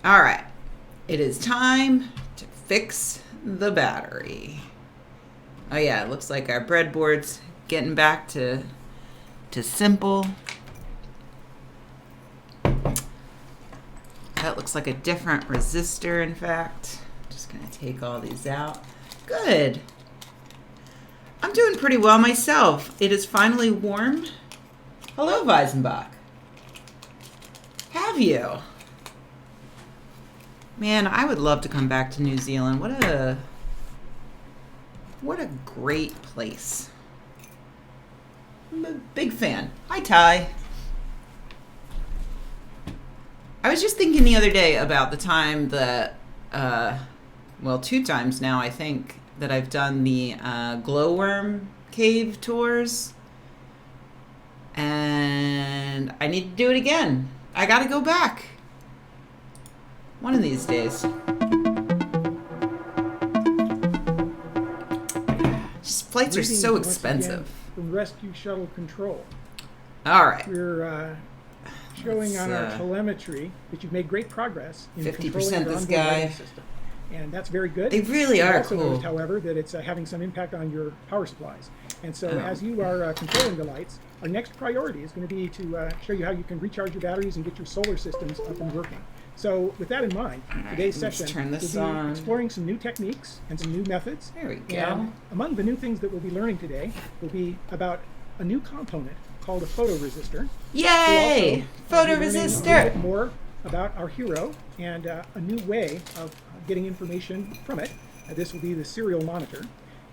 All right. It is time to fix the battery. Oh yeah, it looks like our breadboard's getting back to simple. That looks like a different resistor, in fact. Just gonna take all these out. Good. I'm doing pretty well myself. It is finally warm. Hello, Weisenbach. Have you? Man, I would love to come back to New Zealand. What a great place. I'm a big fan. Hi, Ty. I was just thinking the other day about the time that, well, 2 times now, I think, that I've done the glowworm cave tours. And I need to do it again. I gotta go back. One of these days. Just flights are so expensive. From Rescue Shuttle Control. All right. We're showing on our telemetry that you've made great progress in 50% this guy. System. And that's very good. They really are also cool. Noticed, however, that it's having some impact on your power supplies. And so as you are controlling the lights, our next priority is going to be to show you how you can recharge your batteries and get your solar systems up and working. So with that in mind, today's session will be exploring some new techniques and some new methods. There we go. And among the new things that we'll be learning today will be about a new component called a photoresistor. Yay! We'll also be learning a little bit Photoresistor! more about our hero and a new way of getting information from it. This will be the serial monitor.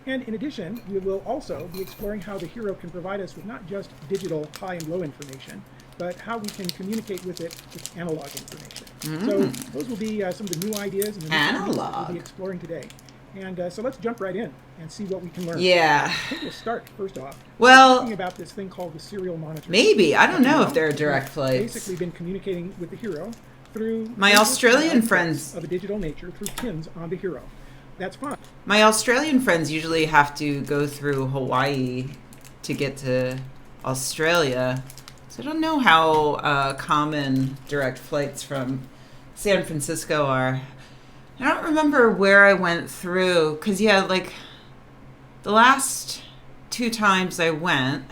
And in addition, we will also be exploring how the hero can provide us with not just digital high and low information, but how we can communicate with it with analog information. So those will be some of the new ideas and the new techniques that we'll be exploring today. And so let's jump right in and see what we can learn. Yeah. I think we'll start first off Well, about this thing called the serial monitor. maybe. I don't know if there are direct flights. Basically been communicating with the hero through My Australian friends of a digital nature through pins on the hero. That's fine. My Australian friends usually have to go through Hawaii to get to Australia. So I don't know how common direct flights from San Francisco are. I don't remember where I went through, because, yeah, like, the last 2 times I went,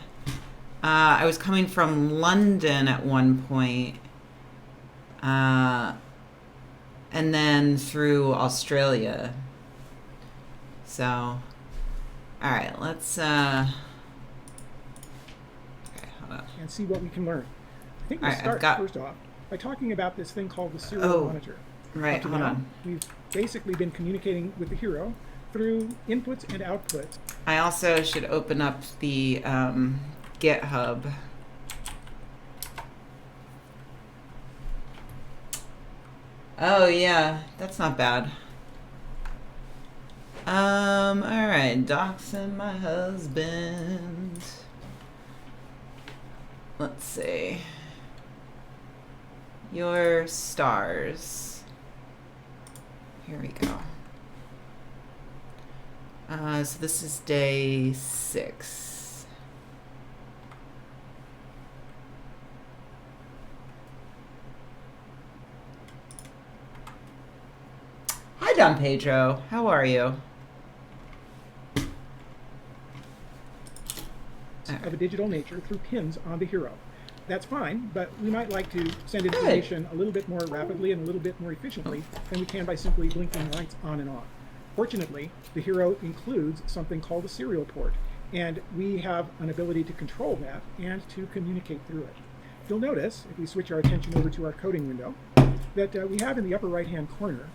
I was coming from London at one point, and then through Australia. So, all right, let's, okay, hold on. And see what we can learn. I think we'll All right, start first off by talking about this thing called the serial monitor. Right, hold on. We've basically been communicating with the hero through inputs and outputs. I also should open up the GitHub. Oh yeah, that's not bad. All right, doxing my husband. Let's see. Your stars. Here we go. So this is day 6. Hi, Don Pedro. How are you? Of a digital nature through pins on the hero. That's fine, but we might like to send information a little bit more rapidly and a little bit more efficiently than we can by simply blinking lights on and off. Fortunately, the hero includes something called a serial port, and we have an ability to control that and to communicate through it. You'll notice, if we switch our attention over to our coding window, that we have in the upper right-hand corner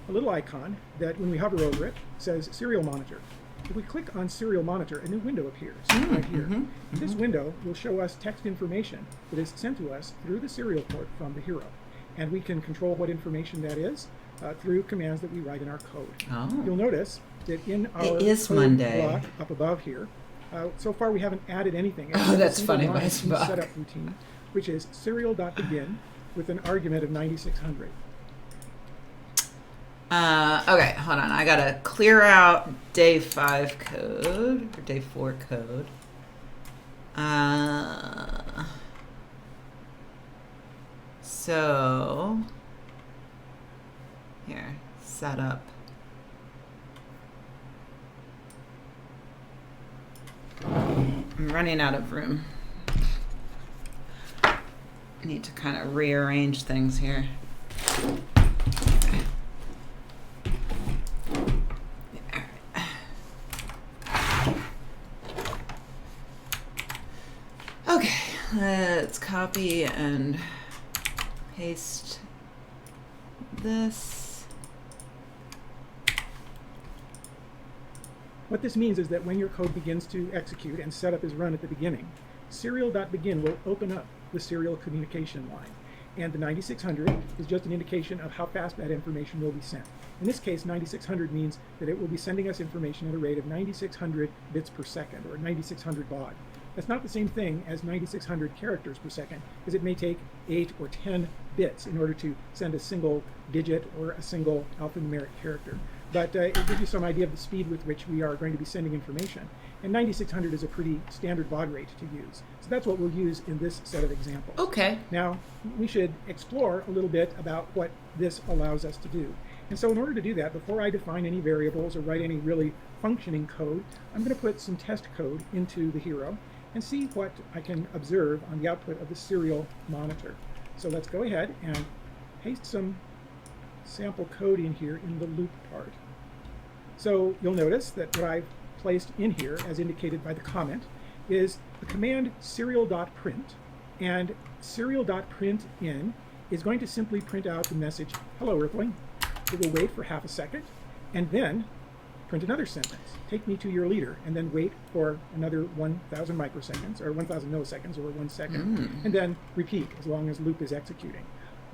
a little icon that, when we hover over it, says Serial Monitor. If we click on Serial Monitor, a new window appears right here. This window will show us text information that is sent to us through the serial port from the hero. And we can control what information that is through commands that we write in our code. You'll notice that in our code block up above here, so far we haven't added anything. Oh, that's funny. Setup routine, which is serial.begin with an argument of 9600. Okay, hold on. I gotta clear out day 5 code, or day 4 code. So, Here, setup. I'm running out of room. I need to kind of rearrange things here. Okay, let's copy and paste this. What this means is that when your code begins to execute and setup is run at the beginning, serial.begin will open up the serial communication line. And the 9600 is just an indication of how fast that information will be sent. In this case, 9600 means that it will be sending us information at a rate of 9600 bits per second, or 9600 baud. That's not the same thing as 9600 characters per second, because it may take 8 or 10 bits in order to send a single digit or a single alphanumeric character. But it gives you some idea of the speed with which we are going to be sending information. And 9600 is a pretty standard baud rate to use. So that's what we'll use in this set of examples. Okay. Now, we should explore a little bit about what this allows us to do. And so in order to do that, before I define any variables or write any really functioning code, I'm going to put some test code into the hero and see what I can observe on the output of the serial monitor. So let's go ahead and paste some sample code in here in the loop part. So you'll notice that what I've placed in here, as indicated by the comment, is the command serial.print, and serial.printin is going to simply print out the message, "Hello, Earthling." It will wait for half a second, and then print another sentence, "Take me to your leader," and then wait for another 1000 microseconds, or 1000 milliseconds, or 1 second, and then repeat as long as loop is executing.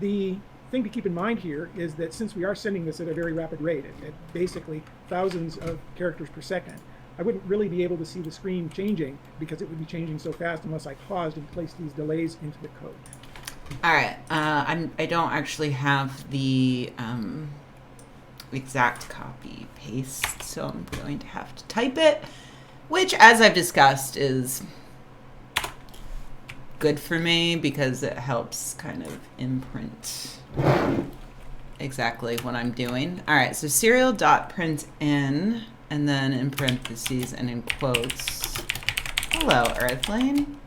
The thing to keep in mind here is that since we are sending this at a very rapid rate, at basically thousands of characters per second, I wouldn't really be able to see the screen changing because it would be changing so fast unless I paused and placed these delays into the code. All right. I don't actually have the exact copy paste, so I'm going to have to type it, which, as I've discussed, is good for me because it helps kind of imprint exactly what I'm doing. All right, so serial.printin, and then in parentheses and in quotes, "Hello, Earthling."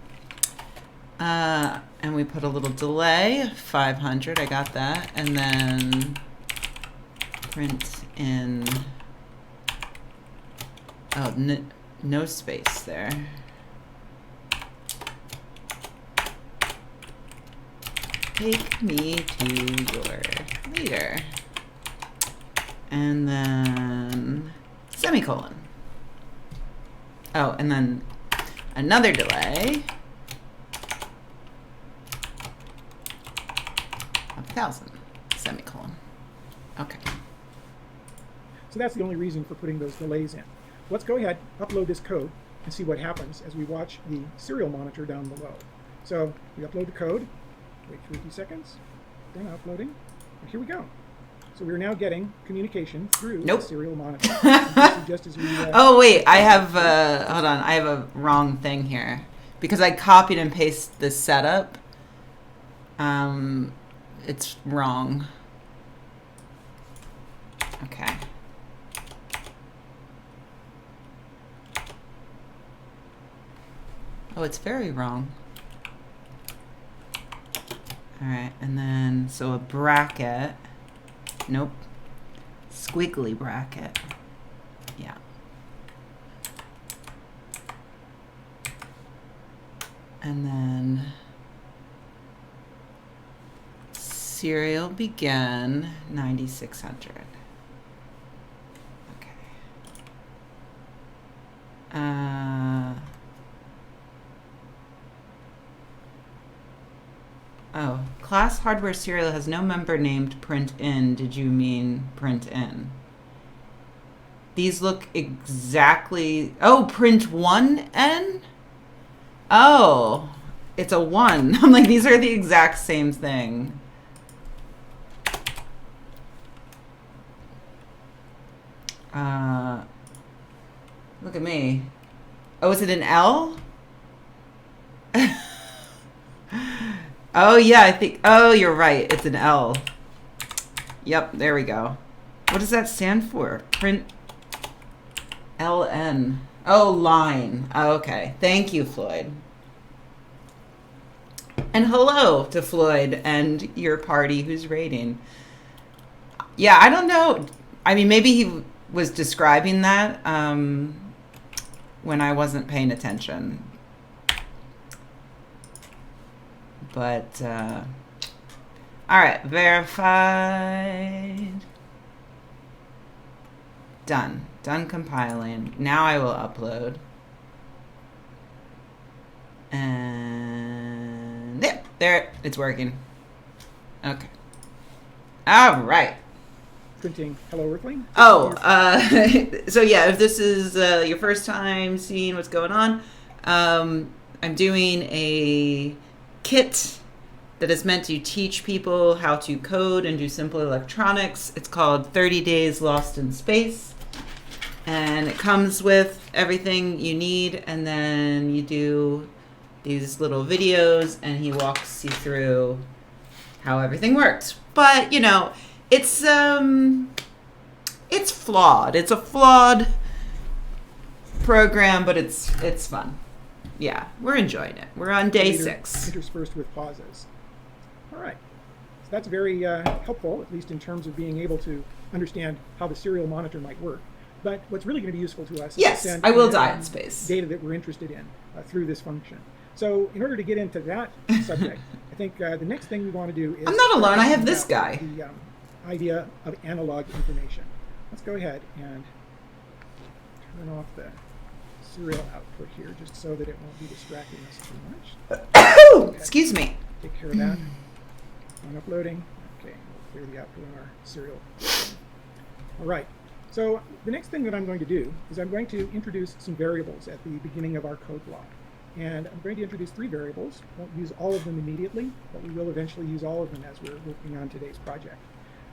And we put a little delay, 500, I got that, and then print in, oh, no space there. Take me to your leader. And then semicolon. Oh, and then another delay of 1000, semicolon. Okay. So that's the only reason for putting those delays in. Let's go ahead, upload this code, and see what happens as we watch the serial monitor down below. So we upload the code, wait for a few seconds, then uploading, and here we go. So we're now getting communication through the serial monitor. Just as we, oh wait, I have, hold on, I have a wrong thing here. Because I copied and pasted the setup, it's wrong. Okay. Oh, it's very wrong. All right, and then, so a bracket. Nope. Squiggly bracket. Yeah. And then serial begin 9600. Okay. Oh, class hardware serial has no member named print in. Did you mean print in? These look exactly. Oh, print 1N? Oh, it's a 1. I'm like, these are the exact same thing. Look at me. Oh, is it an L? Oh, yeah, I think. Oh, you're right. It's an L. Yep, there we go. What does that stand for? Print LN. Oh, line. Oh, okay. Thank you, Floyd. And hello to Floyd and your party who's raiding. Yeah, I don't know. I mean, maybe he was describing that when I wasn't paying attention. But, all right, verified. Done. Done compiling. Now I will upload. And there, it's working. Okay. All right. Printing Hello Earthling. Oh, so yeah, if this is your first time seeing what's going on, I'm doing a kit that is meant to teach people how to code and do simple electronics. It's called 30 Days Lost in Space. And it comes with everything you need, and then you do these little videos, and he walks you through how everything works. But, you know, it's flawed. It's a flawed program, but it's fun. Yeah, we're enjoying it. We're on day 6. Interspersed with pauses. All right. So that's very helpful, at least in terms of being able to understand how the serial monitor might work. But what's really going to be useful to us is to send I will die in space. Data that we're interested in through this function. So in order to get into that subject, I think the next thing we want to do is... I'm not alone. I have this guy. The idea of analog information. Let's go ahead and turn off the serial output here just so that it won't be distracting us too much. Okay. Excuse me. Take care of that. On uploading. Okay, we'll clear the output on our serial. All right. So the next thing that I'm going to do is I'm going to introduce some variables at the beginning of our code block. And I'm going to introduce 3 variables. Won't use all of them immediately, but we will eventually use all of them as we're working on today's project.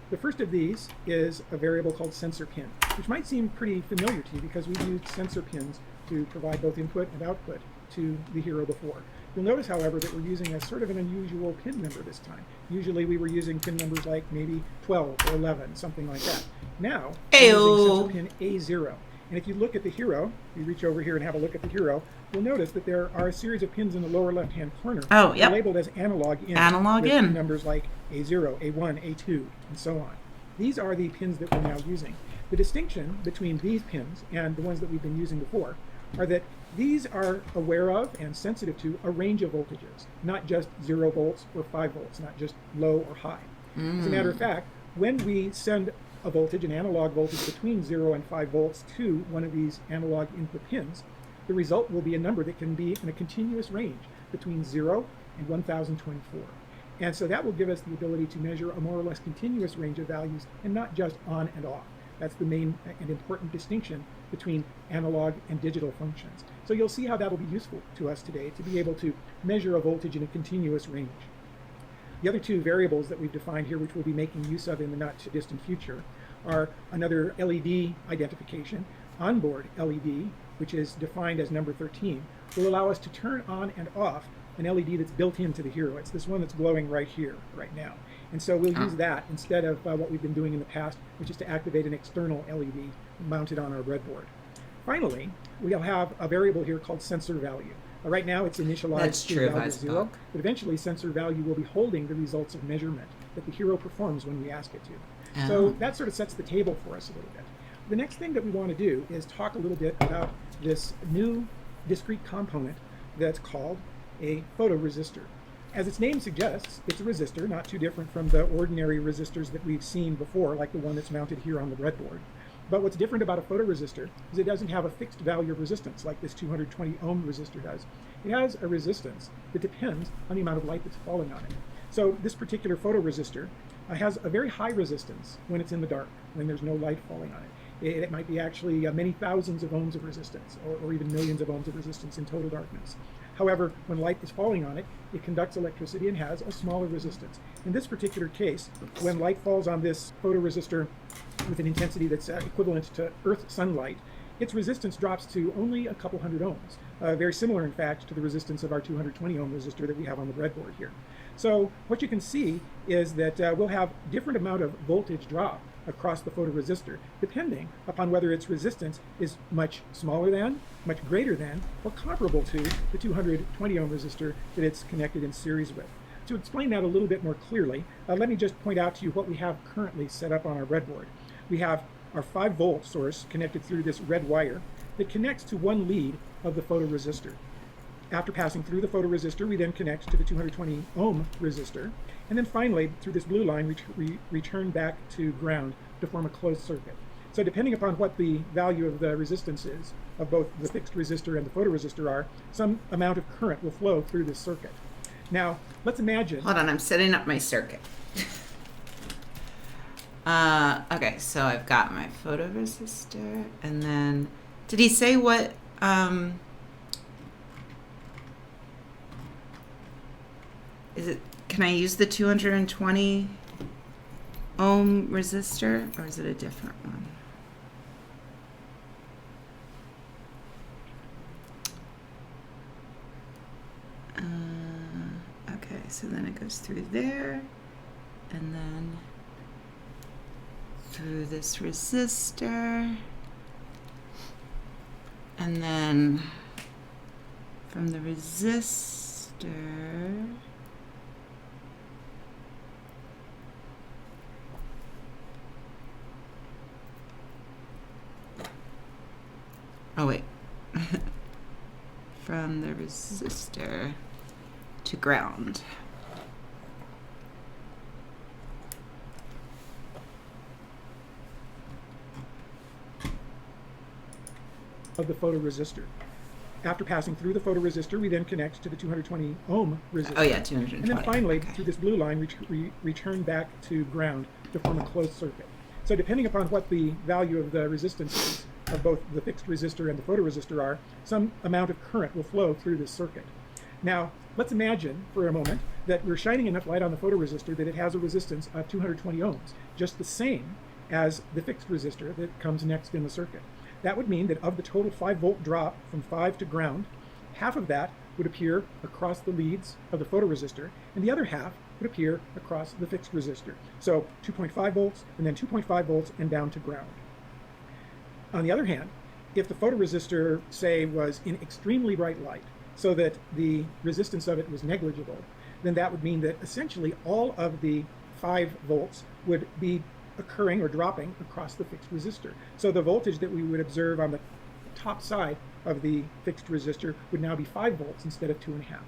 The first of these is a variable called sensor pin, which might seem pretty familiar to you because we've used sensor pins to provide both input and output to the Hero before. You'll notice, however, that we're using a sort of an unusual pin number this time. Usually we were using pin numbers like maybe 12 or 11, something like that. Now, we're using sensor pin A0. And if you look at the Hero, you reach over here and have a look at the Hero, you'll notice that there are a series of pins in the lower left-hand corner labeled as analog in. Analog in. Numbers like A0, A1, A2, and so on. These are the pins that we're now using. The distinction between these pins and the ones that we've been using before are that these are aware of and sensitive to a range of voltages, not just 0 volts or 5 volts, not just low or high. As a matter of fact, when we send a voltage, an analog voltage between 0 and 5 volts to one of these analog input pins, the result will be a number that can be in a continuous range between 0 and 1024. And so that will give us the ability to measure a more or less continuous range of values and not just on and off. That's the main and important distinction between analog and digital functions. So you'll see how that'll be useful to us today to be able to measure a voltage in a continuous range. The other 2 variables that we've defined here, which we'll be making use of in the not too distant future, are another LED identification. Onboard LED, which is defined as number 13, will allow us to turn on and off an LED that's built into the Hero. It's this one that's glowing right here, right now. And so we'll use that instead of what we've been doing in the past, which is to activate an external LED mounted on our breadboard. Finally, we'll have a variable here called sensor value. Right now it's initialized to value 0, but eventually sensor value will be holding the results of measurement that the Hero performs when we ask it to. So that sort of sets the table for us a little bit. The next thing that we want to do is talk a little bit about this new discrete component that's called a photoresistor. As its name suggests, it's a resistor, not too different from the ordinary resistors that we've seen before, like the one that's mounted here on the breadboard. But what's different about a photoresistor is it doesn't have a fixed value of resistance like this 220 ohm resistor does. It has a resistance that depends on the amount of light that's falling on it. So this particular photoresistor has a very high resistance when it's in the dark, when there's no light falling on it. It might be actually many thousands of ohms of resistance, or even millions of ohms of resistance in total darkness. However, when light is falling on it, it conducts electricity and has a smaller resistance. In this particular case, when light falls on this photoresistor with an intensity that's equivalent to Earth sunlight, its resistance drops to only a couple hundred ohms. Very similar, in fact, to the resistance of our 220 ohm resistor that we have on the breadboard here. So what you can see is that we'll have different amount of voltage drop across the photoresistor, depending upon whether its resistance is much smaller than, much greater than, or comparable to the 220 ohm resistor that it's connected in series with. To explain that a little bit more clearly, let me just point out to you what we have currently set up on our breadboard. We have our 5-volt source connected through this red wire that connects to one lead of the photoresistor. After passing through the photoresistor, we then connect to the 220 ohm resistor, and then finally, through this blue line, we return back to ground to form a closed circuit. So depending upon what the value of the resistance is of both the fixed resistor and the photoresistor are, some amount of current will flow through this circuit. Now, let's imagine... Hold on, I'm setting up my circuit. Okay, so I've got my photoresistor, and then... Did he say what... Is it? Can I use the 220 ohm resistor, or is it a different one? Okay, so then it goes through there, and then through this resistor, and then from the resistor oh wait from the resistor to ground. Of the photoresistor. After passing through the photoresistor, we then connect to the 220 ohm resistor. Oh yeah, 220. And then finally, okay. through this blue line, we return back to ground to form a closed circuit. So depending upon what the value of the resistances of both the fixed resistor and the photoresistor are, some amount of current will flow through this circuit. Now, let's imagine for a moment that we're shining enough light on the photoresistor that it has a resistance of 220 ohms, just the same as the fixed resistor that comes next in the circuit. That would mean that of the total 5-volt drop from 5 to ground, half of that would appear across the leads of the photoresistor, and the other half would appear across the fixed resistor. So 2.5 volts, and then 2.5 volts, and down to ground. On the other hand, if the photoresistor, say, was in extremely bright light, so that the resistance of it was negligible, then that would mean that essentially all of the 5 volts would be occurring or dropping across the fixed resistor. So the voltage that we would observe on the top side of the fixed resistor would now be 5 volts instead of 2.5.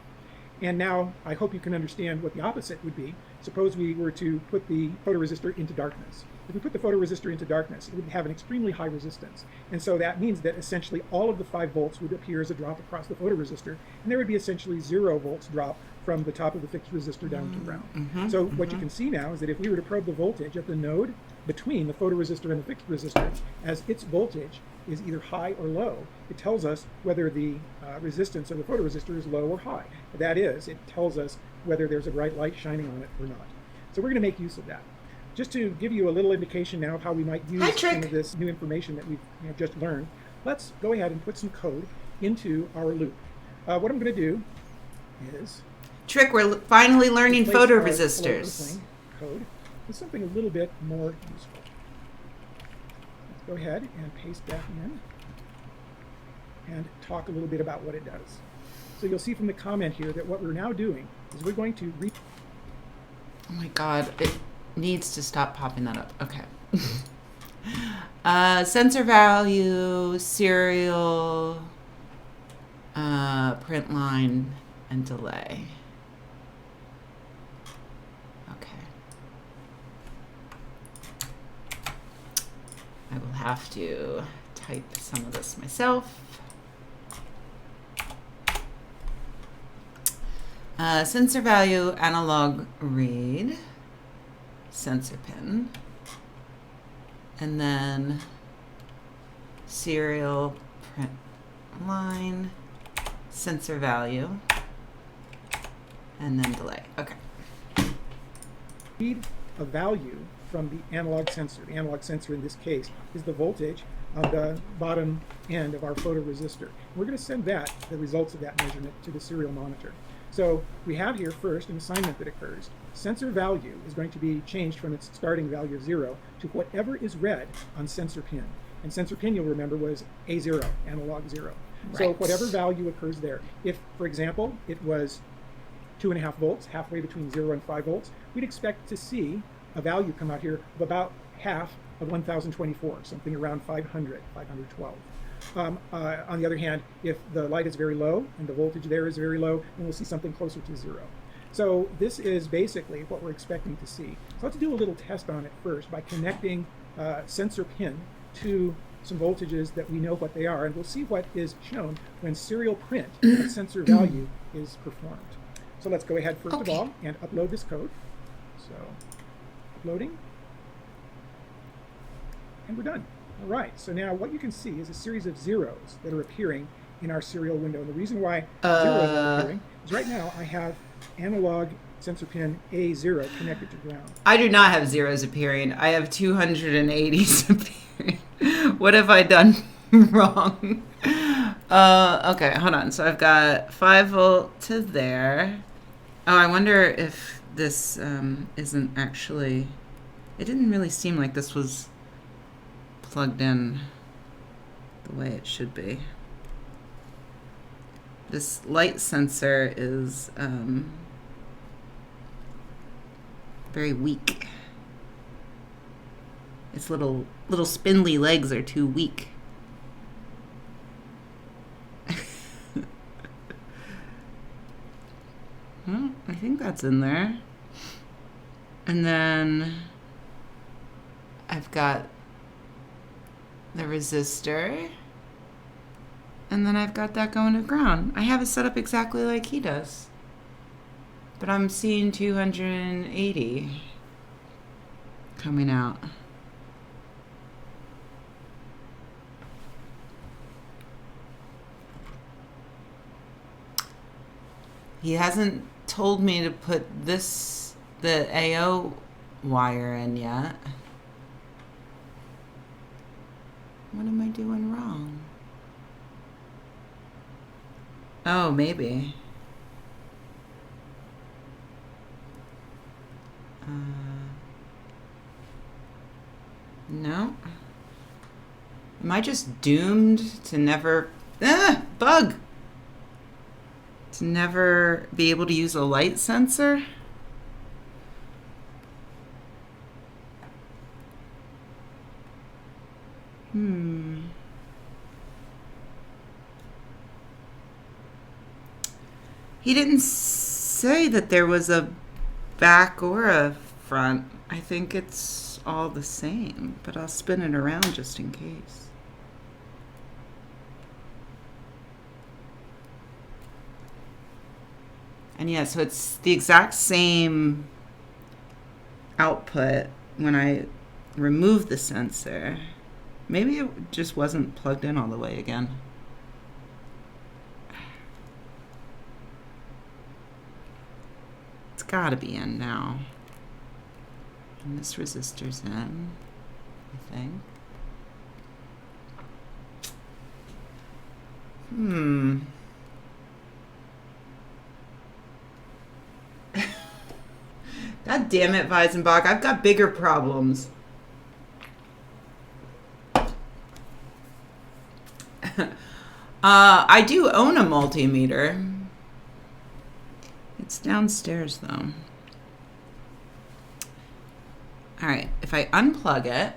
And now I hope you can understand what the opposite would be. Suppose we were to put the photoresistor into darkness. If we put the photoresistor into darkness, it would have an extremely high resistance. And so that means that essentially all of the 5 volts would appear as a drop across the photoresistor, and there would be essentially 0 volts drop from the top of the fixed resistor down to ground. So what you can see now is that if we were to probe the voltage at the node between the photoresistor and the fixed resistor, as its voltage is either high or low, it tells us whether the resistance of the photoresistor is low or high. That is, it tells us whether there's a bright light shining on it or not. So we're going to make use of that. Just to give you a little indication now of how we might use some of this new information that we've just learned, let's go ahead and put some code into our loop. What I'm going to do is... Trick, we're finally learning photoresistors. Code with something a little bit more useful. Let's go ahead and paste that in and talk a little bit about what it does. So you'll see from the comment here that what we're now doing is we're going to oh my god, it needs to stop popping that up. Okay. Sensor value, serial, print line, and delay. I will have to type some of this myself. Sensor value, analog read, sensor pin, and then serial print line, sensor value, and then delay. Okay. Read a value from the analog sensor. The analog sensor in this case is the voltage on the bottom end of our photoresistor. We're going to send that, the results of that measurement, to the serial monitor. So we have here first an assignment that occurs. sensor value is going to be changed from its starting value of 0 to whatever is read on sensor pin. And sensor pin, you'll remember, was A0, analog 0. Right. So whatever value occurs there. If, for example, it was 2.5 volts, halfway between 0 and 5 volts, we'd expect to see a value come out here of about half of 1024, something around 500, 512. On the other hand, if the light is very low and the voltage there is very low, then we'll see something closer to 0. So this is basically what we're expecting to see. So let's do a little test on it first by connecting sensor pin to some voltages that we know what they are, and we'll see what is shown when serial print of sensor value is performed. So let's go ahead first of all and upload this code. So uploading, and we're done. All right, so now what you can see is a series of zeros that are appearing in our serial window. And the reason why zeros are appearing is right now I have analog sensor pin A0 connected to ground. I do not have zeros appearing. I have 280s appearing. What have I done wrong? Okay, hold on. So I've got 5 volt to there. Oh, I wonder if this isn't actually... It didn't really seem like this was plugged in the way it should be. This light sensor is very weak. Its little spindly legs are too weak. Well, I think that's in there. And then I've got the resistor. And then I've got that going to ground. I have it set up exactly like he does. But I'm seeing 280 coming out. He hasn't told me to put the AO wire in yet. What am I doing wrong? Oh, maybe. No. Am I just doomed to never... bug! To never be able to use a light sensor? He didn't say that there was a back or a front. I think it's all the same, but I'll spin it around just in case. And yeah, so it's the exact same output when I remove the sensor. Maybe it just wasn't plugged in all the way again. It's gotta be in now. And this resistor's in, I think. God damn it, Weizenbach. I've got bigger problems. I do own a multimeter. It's downstairs, though. All right, if I unplug it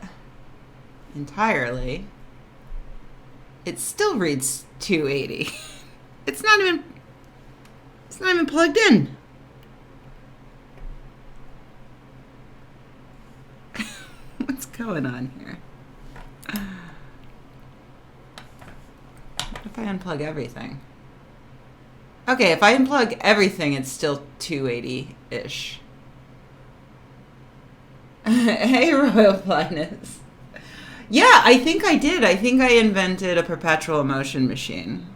entirely, it still reads 280. It's not even plugged in. What's going on here? What if I unplug everything? Okay, if I unplug everything, it's still 280-ish. Hey, Royal Blindness. Yeah, I think I did. I think I invented a perpetual motion machine.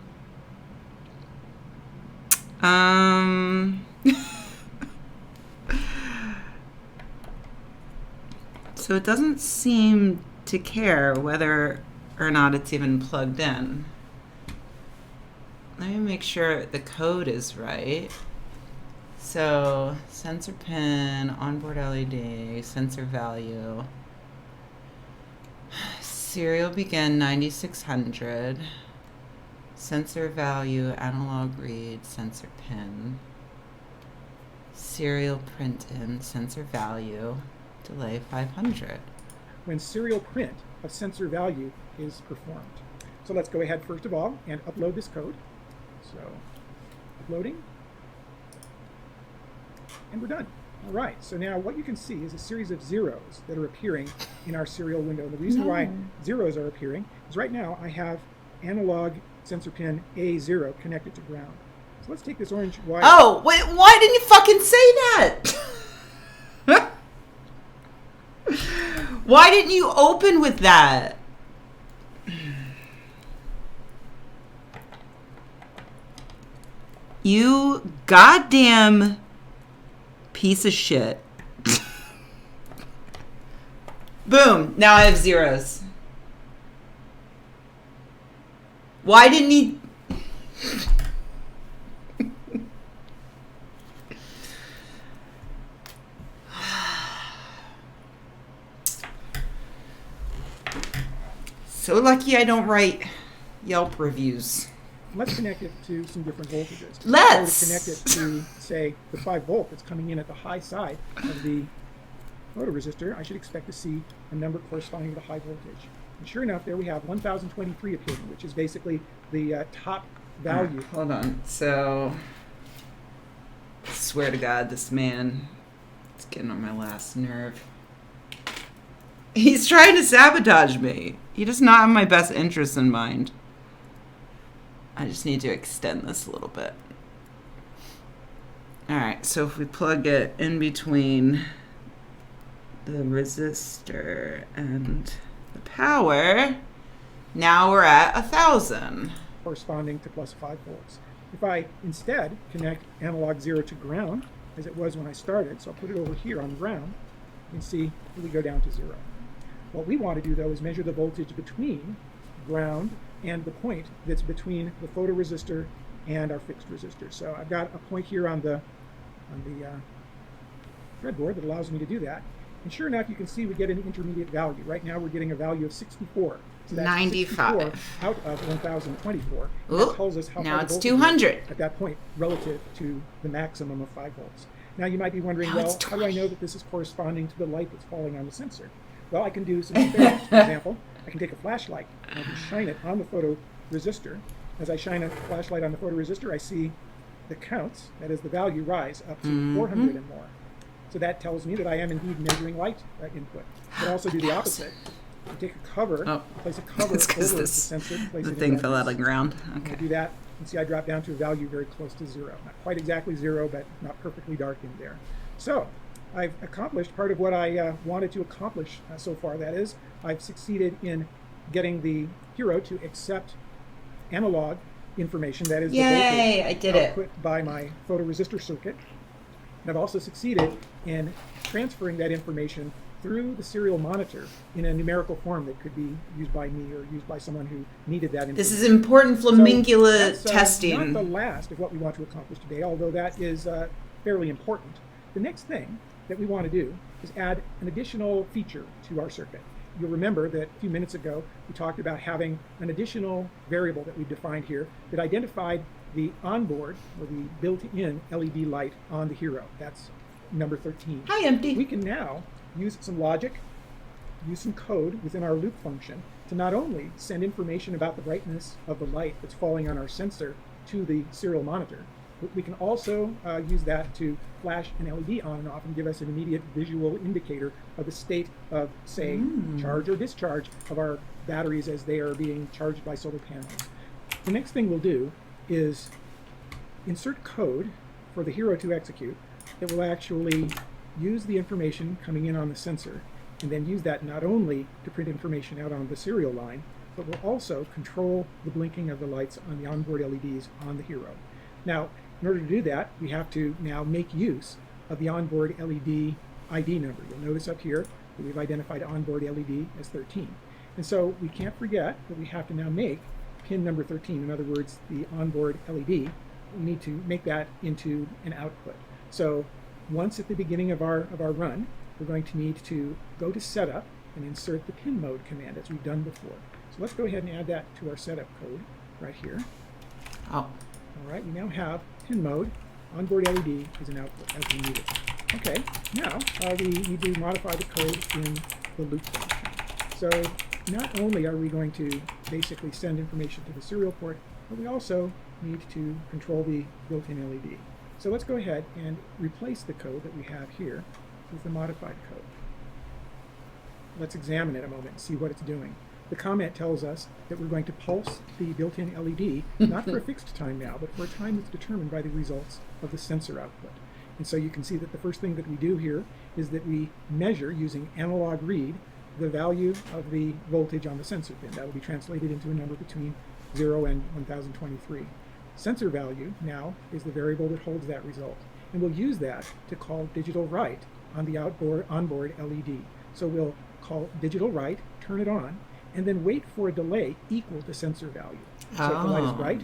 So it doesn't seem to care whether or not it's even plugged in. Let me make sure the code is right. So sensor pin, onboard LED, sensor value. Serial begin 9600. Sensor value, analog read, sensor pin. Serial print in, sensor value, delay 500. When serial print of sensor value is performed. So let's go ahead first of all and upload this code. So uploading. And we're done. All right, so now what you can see is a series of zeros that are appearing in our serial window. The reason why zeros are appearing is right now I have analog sensor pin A0 connected to ground. So let's take this orange wire. Oh, wait, why didn't you fucking say that? Why didn't you open with that? You goddamn piece of shit. Boom. Now I have zeros. Why didn't he... So lucky I don't write Yelp reviews. Let's connect it to some different voltages. Let's connect it to, say, the 5 volt that's coming in at the high side of the photoresistor. I should expect to see a number corresponding to the high voltage. And sure enough, there we have 1023 appearing, which is basically the top value. Hold on. So, I swear to God, this man is getting on my last nerve. He's trying to sabotage me. He does not have my best interests in mind. I just need to extend this a little bit. All right, so if we plug it in between the resistor and the power, now we're at 1,000. Corresponding to plus 5 volts. If I instead connect analog 0 to ground, as it was when I started, so I'll put it over here on ground, you can see we go down to 0. What we want to do, though, is measure the voltage between ground and the point that's between the photoresistor and our fixed resistor. So I've got a point here on the breadboard that allows me to do that. And sure enough, you can see we get an intermediate value. Right now we're getting a value of 64. So that's 95 64 out of 1024. Ooh, that tells us how now far it's the voltage 200 is at that point relative to the maximum of 5 volts. Now you might be wondering, now well, how do I know that this is corresponding to the light that's falling on the sensor? Well, I can do some experiments. For example, I can take a flashlight and I can shine it on the photoresistor. As I shine a flashlight on the photoresistor, I see the counts, that is the value, rise up to 400 and more. So that tells me that I am indeed measuring light input. I can also do the opposite. I take a cover, place a cover over the sensor, place the it thing in fell out of the ground. Okay. Okay. I do that, and see I drop down to a value very close to 0. Not quite exactly 0, but not perfectly dark in there. So I've accomplished part of what I wanted to accomplish so far. That is, I've succeeded in getting the Hero to accept analog information, that is the Yay, voltage I did it. output by my photoresistor circuit. And I've also succeeded in transferring that information through the serial monitor in a numerical form that could be used by me or used by someone who needed that information. This is important flamingula So testing. not the last of what we want to accomplish today, although that is fairly important. The next thing that we want to do is add an additional feature to our circuit. You'll remember that a few minutes ago we talked about having an additional variable that we defined here that identified the onboard or the built-in LED light on the Hero. That's number 13. Hi, empty. We can now use some logic, use some code within our loop function to not only send information about the brightness of the light that's falling on our sensor to the serial monitor, but we can also use that to flash an LED on and off and give us an immediate visual indicator of the state of, say, charge or discharge of our batteries as they are being charged by solar panels. The next thing we'll do is insert code for the Hero to execute that will actually use the information coming in on the sensor and then use that not only to print information out on the serial line, but will also control the blinking of the lights on the onboard LEDs on the Hero. Now, in order to do that, we have to now make use of the onboard LED ID number. You'll notice up here that we've identified onboard LED as 13. And so we can't forget that we have to now make pin number 13, in other words, the onboard LED. We need to make that into an output. So once at the beginning of our run, we're going to need to go to setup and insert the pin mode command as we've done before. So let's go ahead and add that to our setup code right here. Oh. All right, we now have pin mode, onboard LED as an output as we need it. Okay, now we need to modify the code in the loop function. So not only are we going to basically send information to the serial port, but we also need to control the built-in LED. So let's go ahead and replace the code that we have here with the modified code. Let's examine it a moment and see what it's doing. The comment tells us that we're going to pulse the built-in LED, not for a fixed time now, but for a time that's determined by the results of the sensor output. And so you can see that the first thing that we do here is that we measure, using analog read, the value of the voltage on the sensor pin. That will be translated into a number between 0 and 1023. Sensor value now is the variable that holds that result. And we'll use that to call digital write on the onboard LED. So we'll call digital write, turn it on, and then wait for a delay equal to sensor value. So if the light is bright,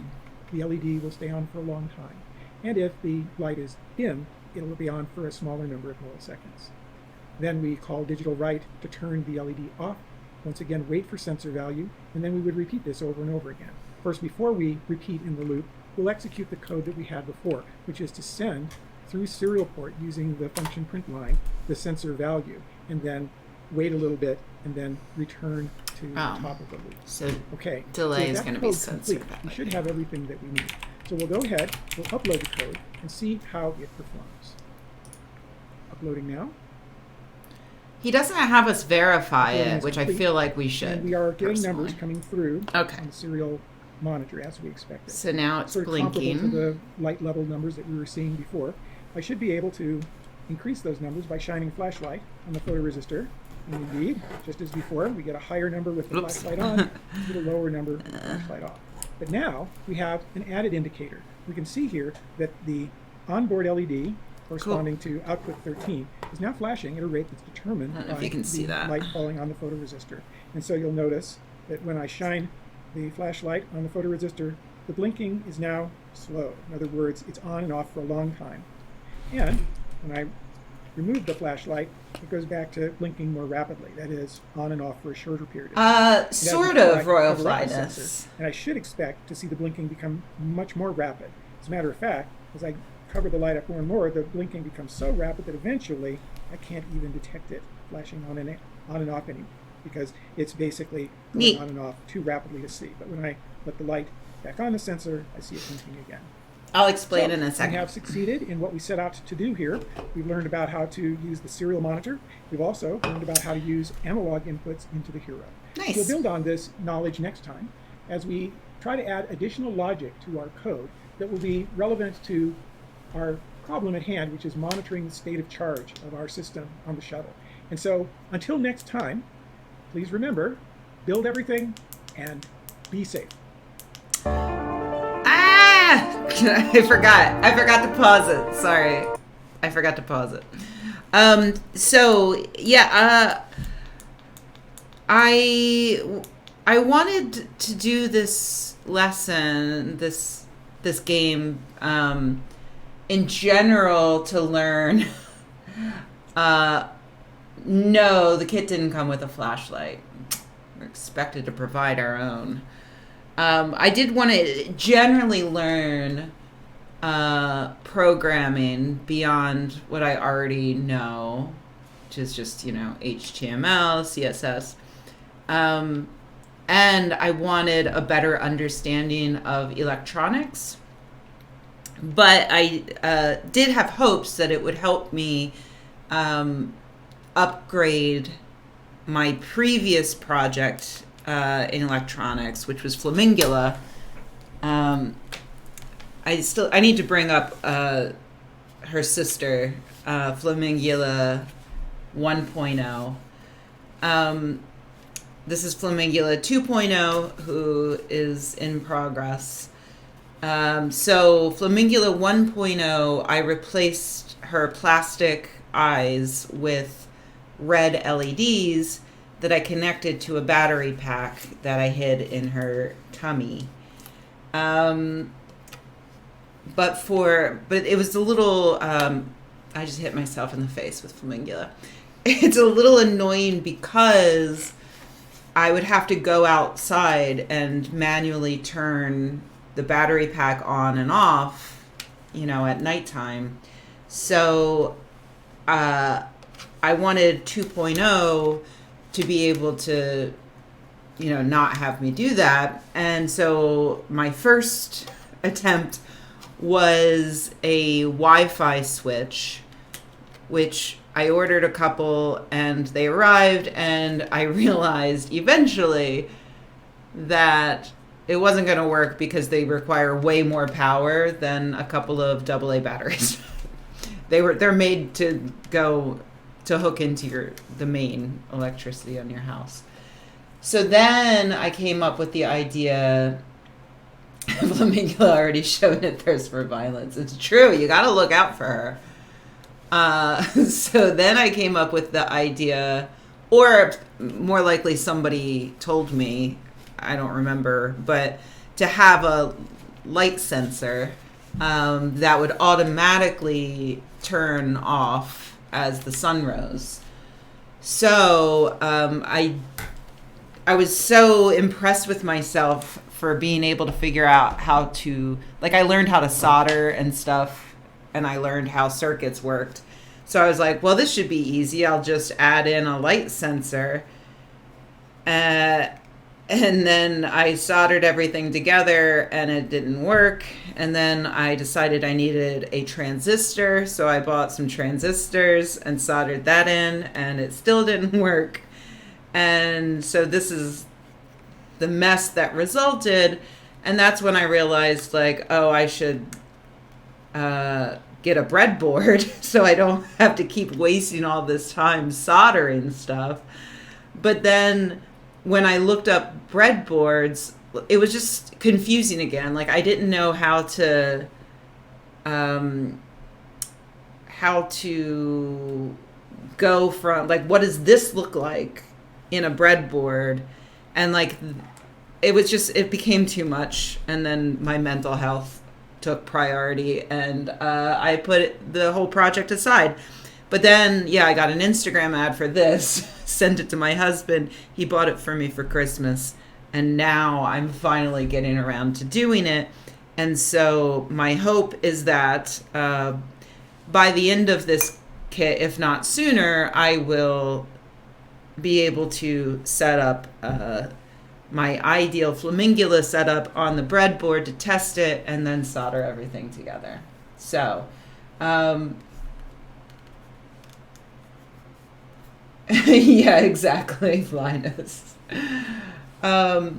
the LED will stay on for a long time. And if the light is dim, it will be on for a smaller number of milliseconds. Then we call digital write to turn the LED off. Once again, wait for sensor value, and then we would repeat this over and over again. First, before we repeat in the loop, we'll execute the code that we had before, which is to send through serial port using the function print line the sensor value, and then wait a little bit, and then return to the top of the loop. So okay, delay so is going to be sensor complete, value. we should have everything that we need. So we'll go ahead, we'll upload the code, and see how it performs. Uploading now. He doesn't have us verify Uploading it, is which I complete, feel like we should. and we are getting personally. numbers coming through Okay. on the serial monitor as we expected. So now it's Sort of comparable blinking. to the light level numbers that we were seeing before. I should be able to increase those numbers by shining a flashlight on the photoresistor. And indeed, just as before, we get a higher number with the Oops. flashlight on, we get a lower number with the flashlight off. But now we have an added indicator. We can see here that the onboard LED, corresponding to output 13, is now flashing at a rate that's determined I don't know by if you can see the that. light falling on the photoresistor. And so you'll notice that when I shine the flashlight on the photoresistor, the blinking is now slow. In other words, it's on and off for a long time. And when I remove the flashlight, it goes back to blinking more rapidly. That is, on and off for a shorter period of time. Sort Before I of, Royal cover up the Flyness. sensor, and I should expect to see the blinking become much more rapid. As a matter of fact, as I cover the light up more and more, the blinking becomes so rapid that eventually I can't even detect it flashing on and off anymore, because it's basically going on and off too rapidly to see. But when I let the light back on the sensor, I see it blinking again. I'll explain So, in a second. we have succeeded in what we set out to do here. We've learned about how to use the serial monitor. We've also learned about how to use analog inputs into the Hero. Nice. We'll build on this knowledge next time as we try to add additional logic to our code that will be relevant to our problem at hand, which is monitoring the state of charge of our system on the shuttle. And so until next time, please remember, build everything and be safe. I forgot to pause it. Sorry. I forgot to pause it. So yeah, I wanted to do this lesson, this game, in general to learn. No, the kit didn't come with a flashlight. We're expected to provide our own. I did want to generally learn programming beyond what I already know, which is just, HTML, CSS. And I wanted a better understanding of electronics. But I did have hopes that it would help me upgrade my previous project in electronics, which was Flamingula. I need to bring up her sister, Flamingula 1.0. This is Flamingula 2.0, who is in progress. So Flamingula 1.0, I replaced her plastic eyes with red LEDs that I connected to a battery pack that I hid in her tummy. but it was a little, I just hit myself in the face with Flamingula. It's a little annoying because I would have to go outside and manually turn the battery pack on and off, at nighttime. So I wanted 2.0 to be able to, not have me do that. And so my first attempt was a Wi-Fi switch, which I ordered a couple and they arrived, and I realized eventually that it wasn't going to work because they require way more power than a couple of AA batteries. They're made to hook into the main electricity on your house. So then I came up with the idea. Flamingula already showed a thirst for violence. It's true. You got to look out for her. So then I came up with the idea, or more likely somebody told me, I don't remember, but to have a light sensor that would automatically turn off as the sun rose. So I was so impressed with myself for being able to figure out how to, I learned how to solder and stuff, and I learned how circuits worked. So I was like, well, this should be easy. I'll just add in a light sensor. And then I soldered everything together and it didn't work. And then I decided I needed a transistor. So I bought some transistors and soldered that in, and it still didn't work. And so this is the mess that resulted. And that's when I realized, I should get a breadboard so I don't have to keep wasting all this time soldering stuff. But then when I looked up breadboards, it was just confusing again. I didn't know how to go from, what does this look like in a breadboard? And it became too much. And then my mental health took priority, and I put the whole project aside. But then, I got an Instagram ad for this, sent it to my husband. He bought it for me for Christmas, and now I'm finally getting around to doing it. And so my hope is that by the end of this kit, if not sooner, I will be able to set up my ideal Flamingula setup on the breadboard to test it, and then solder everything together. So, yeah, exactly, Linus. It's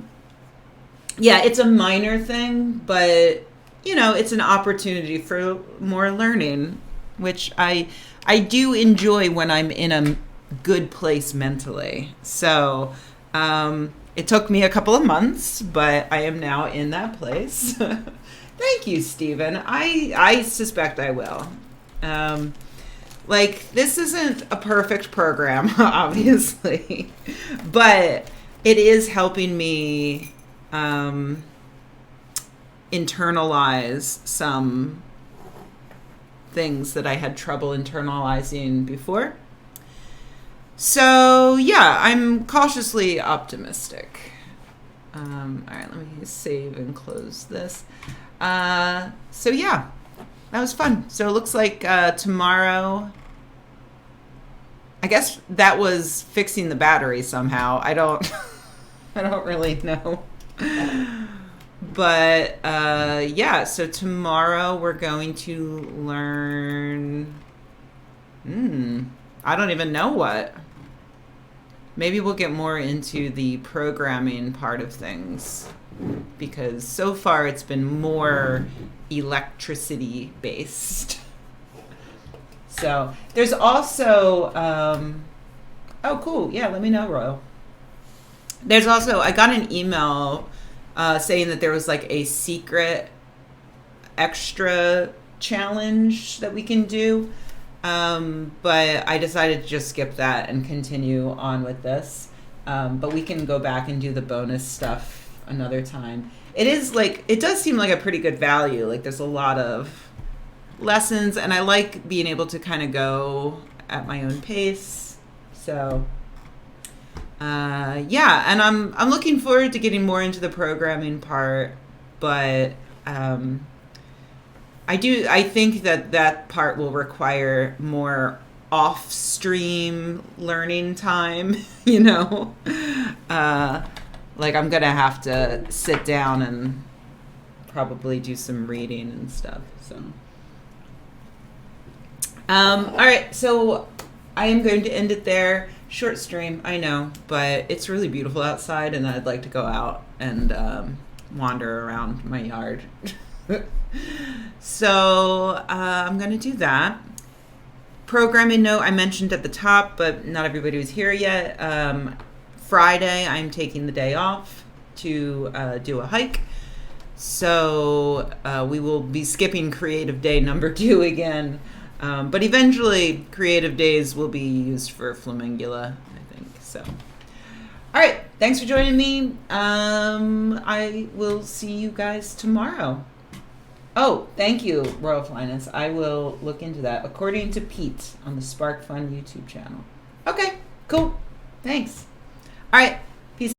a minor thing, but, it's an opportunity for more learning, which I do enjoy when I'm in a good place mentally. So, it took me a couple of months, but I am now in that place. Thank you, Stephen. I suspect I will. This isn't a perfect program, obviously, but it is helping me internalize some things that I had trouble internalizing before. So, I'm cautiously optimistic. All right, let me save and close this. That was fun. So it looks like tomorrow, I guess that was fixing the battery somehow. I don't really know. But, so tomorrow we're going to learn, I don't even know what. Maybe we'll get more into the programming part of things, because so far it's been more electricity based. So there's also, oh cool, yeah, let me know, Royal. There's also, I got an email saying that there was a secret extra challenge that we can do. But I decided to just skip that and continue on with this. But we can go back and do the bonus stuff another time. It is like, it does seem like a pretty good value. Like there's a lot of lessons, and I like being able to kind of go at my own pace. So yeah, and I'm looking forward to getting more into the programming part, but I think that part will require more off-stream learning time, you know. Like I'm gonna have to sit down and probably do some reading and stuff. So all right, so I am going to end it there. Short stream, I know, but it's really beautiful outside, and I'd like to go out and wander around my yard. So I'm going to do that. Programming note I mentioned at the top, but not everybody was here yet. Friday, I'm taking the day off to do a hike. So we will be skipping creative day number 2 again. But eventually, creative days will be used for Flamingula, I think. So, all right. Thanks for joining me. I will see you guys tomorrow. Oh, thank you, Royal Finance. I will look into that, according to Pete on the Spark Fun YouTube channel. Okay, cool. Thanks. All right.